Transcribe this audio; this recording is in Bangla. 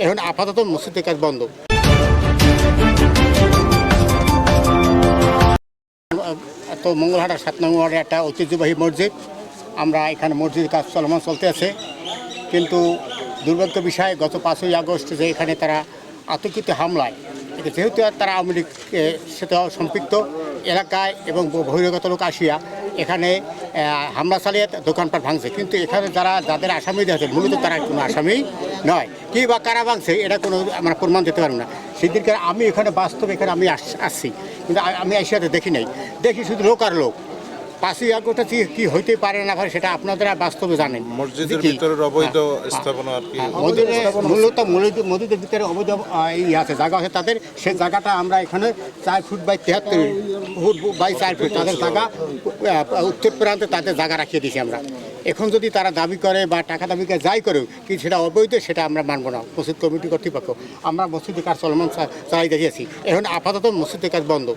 এখন আপাতত মসজিদের কাজ বন্ধ। তো মঙ্গলহাটার 7 নং ওয়ার্ডে একটা ঐতিহ্যবাহী মসজিদ, আমরা এখানে মসজিদের কাজ চলমান চলতে আছে। কিন্তু দুর্ভাগ্য বিষয়, গত 5ই আগস্ট যে এখানে তারা আতঙ্কিত হামলায়, যেহেতু তারা আওয়ামী লীগের সাথে সম্পৃক্ত এলাকায় এবং বহিরাগত লোক আসিয়া এখানে হামলা চালিয়ে দোকানপাট ভাঙছে। কিন্তু এখানে যাদের আসামি আছে মূলত তারা কোনো আসামি নয়, কি বা কারা ভাঙছে এটা কোনো আমরা প্রমাণ দিতে পারবো না। সেদিনকে আমি এখানে বাস্তব এখানে আমি আসছি, কিন্তু আমি এসিয়াতে দেখি নাই, দেখি শুধু লোক আর লোক। 5ই আগস্টটা কি হইতে পারে না পারে সেটা আপনারা বাস্তবে জানেন। মসজিদের ভিতরে অবৈধ স্থাপনা আর কি মসজিদের ভিতরে অবৈধ আছে জায়গা আছে তাদের, সেই জায়গাটা আমরা এখানে 4 foot by 73 foot by 4 foot তাদের জায়গা উত্তর প্রান্তে তাদের জায়গা রাখিয়ে দিয়েছি আমরা। এখন যদি তারা দাবি করে বা টাকা দাবি করে যাই করে কি সেটা অবৈধ, সেটা আমরা মানব না। মসজিদ কমিটি কর্তৃপক্ষ আমরা মসজিদের কাজ চলমান চালাই দিয়েছি, এখন আপাতত মসজিদের কাজ বন্ধ।